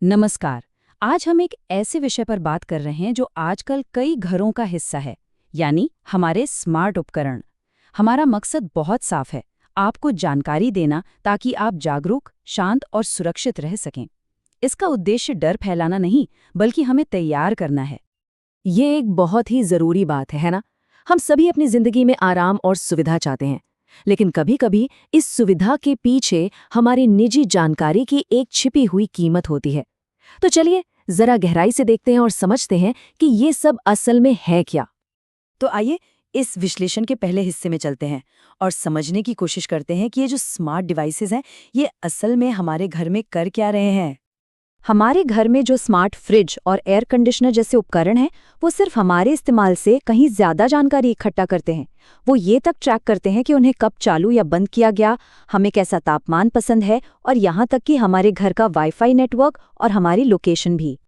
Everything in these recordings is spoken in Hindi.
नमस्कार। आज हम एक ऐसे विषय पर बात कर रहे हैं जो आजकल कई घरों का हिस्सा है, यानी हमारे स्मार्ट उपकरण। हमारा मकसद बहुत साफ है, आपको जानकारी देना ताकि आप जागरूक, शांत और सुरक्षित रह सकें। इसका उद्देश्य डर फैलाना नहीं, बल्कि हमें तैयार करना है। ये एक बहुत ही ज़रूरी बात है ना? हम सभी अपनी ज़िंदगी में आराम और सुविधा चाहते हैं, लेकिन कभी-कभी इस सुविधा के पीछे हमारी निजी जानकारी की एक छिपी हुई कीमत होती है। तो चलिए, ज़रा गहराई से देखते हैं और समझते हैं कि ये सब असल में है क्या। तो आइए इस विश्लेषण के पहले हिस्से में चलते हैं और समझने की कोशिश करते हैं कि ये जो स्मार्ट डिवाइसेस हैं, ये असल में हमारे घर में कर क्या रहे हैं। हमारे घर में जो स्मार्ट फ्रिज और एयर कंडीशनर जैसे उपकरण हैं, वो सिर्फ हमारे इस्तेमाल से कहीं ज्यादा जानकारी इकट्ठा करते हैं। वो ये तक ट्रैक करते हैं कि उन्हें कब चालू या बंद किया गया, हमें कैसा तापमान पसंद है और यहाँ तक कि हमारे घर का वाईफाई नेटवर्क और हमारी लोकेशन भी।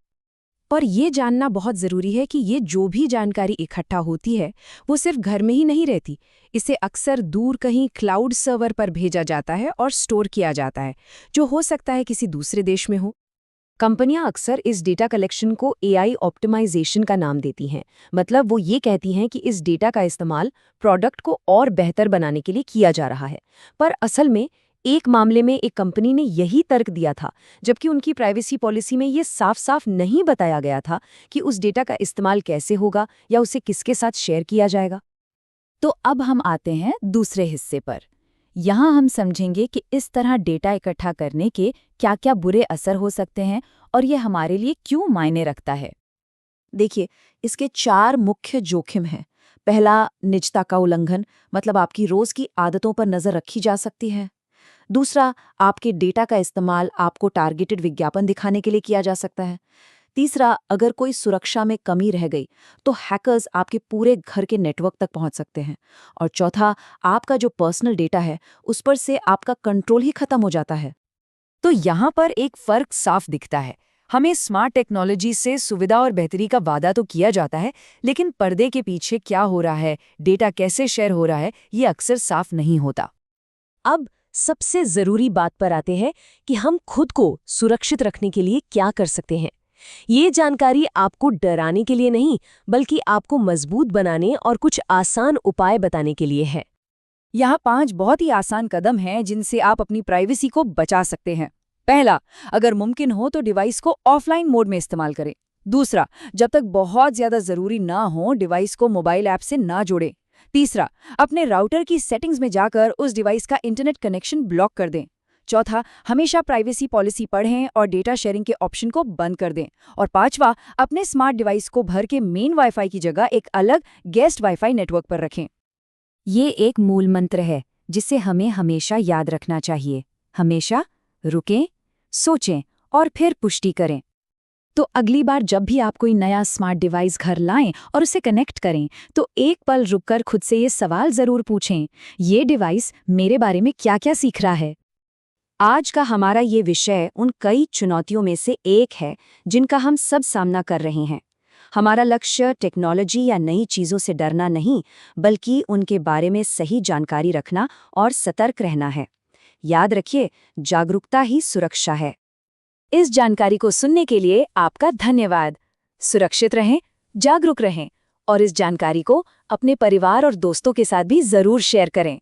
पर ये जानना बहुत ज़रूरी है कि ये जो भी जानकारी इकट्ठा होती है, वो सिर्फ घर में ही नहीं रहती। इसे अक्सर दूर कहीं क्लाउड सर्वर पर भेजा जाता है और स्टोर किया जाता है, जो हो सकता है किसी दूसरे देश में हो। कंपनियां अक्सर इस डेटा कलेक्शन को एआई ऑप्टिमाइजेशन का नाम देती हैं। मतलब वो ये कहती हैं कि इस डेटा का इस्तेमाल प्रोडक्ट को और बेहतर बनाने के लिए किया जा रहा है। पर असल में एक मामले में एक कंपनी ने यही तर्क दिया था, जबकि उनकी प्राइवेसी पॉलिसी में ये साफ-साफ नहीं बताया गया था कि उस डेटा का इस्तेमाल कैसे होगा या उसे किसके साथ शेयर किया जाएगा। तो अब हम आते हैं दूसरे हिस्से पर। यहाँ हम समझेंगे कि इस तरह डेटा इकट्ठा करने के क्या-क्या बुरे असर हो सकते हैं और ये हमारे लिए क्यों मायने रखता है। देखिए, इसके 4 मुख्य जोखिम हैं। पहला, निजता का उल्लंघन, मतलब आपकी रोज की आदतों पर नजर रखी जा सकती है। दूसरा, आपके डेटा का इस्तेमाल आपको टारगेटेड विज्ञापन दिखाने के लिए किया जा सकता है। तीसरा, अगर कोई सुरक्षा में कमी रह गई तो हैकर्स आपके पूरे घर के नेटवर्क तक पहुंच सकते हैं। और चौथा, आपका जो पर्सनल डेटा है उस पर से आपका कंट्रोल ही खत्म हो जाता है। तो यहाँ पर एक फर्क साफ दिखता है। हमें स्मार्ट टेक्नोलॉजी से सुविधा और बेहतरी का वादा तो किया जाता है, लेकिन पर्दे के पीछे क्या हो रहा है, डेटा कैसे शेयर हो रहा है, ये अक्सर साफ नहीं होता। अब सबसे जरूरी बात पर आते हैं कि हम खुद को सुरक्षित रखने के लिए क्या कर सकते हैं। ये जानकारी आपको डराने के लिए नहीं, बल्कि आपको मजबूत बनाने और कुछ आसान उपाय बताने के लिए है। यहाँ 5 बहुत ही आसान कदम हैं जिनसे आप अपनी प्राइवेसी को बचा सकते हैं। पहला, अगर मुमकिन हो तो डिवाइस को ऑफलाइन मोड में इस्तेमाल करें। दूसरा, जब तक बहुत ज्यादा जरूरी ना हो डिवाइस को मोबाइल ऐप से ना जोड़ें। तीसरा, अपने राउटर की सेटिंग्स में जाकर उस डिवाइस का इंटरनेट कनेक्शन ब्लॉक कर दें। चौथा, हमेशा प्राइवेसी पॉलिसी पढ़ें और डेटा शेयरिंग के ऑप्शन को बंद कर दें। और पांचवा, अपने स्मार्ट डिवाइस को घर के मेन वाईफाई की जगह एक अलग गेस्ट वाईफाई नेटवर्क पर रखें। ये एक मूल मंत्र है जिसे हमें हमेशा याद रखना चाहिए। हमेशा रुकें, सोचें और फिर पुष्टि करें। तो अगली बार जब भी आप कोई नया स्मार्ट डिवाइस घर लाएं और उसे कनेक्ट करें, तो एक पल रुककर खुद से ये सवाल जरूर पूछें, ये डिवाइस मेरे बारे में क्या-क्या सीख रहा है। आज का हमारा ये विषय उन कई चुनौतियों में से एक है जिनका हम सब सामना कर रहे हैं। हमारा लक्ष्य टेक्नोलॉजी या नई चीज़ों से डरना नहीं, बल्कि उनके बारे में सही जानकारी रखना और सतर्क रहना है। याद रखिए, जागरूकता ही सुरक्षा है। इस जानकारी को सुनने के लिए आपका धन्यवाद। सुरक्षित रहें, जागरूक रहें और इस जानकारी को अपने परिवार और दोस्तों के साथ भी जरूर शेयर करें।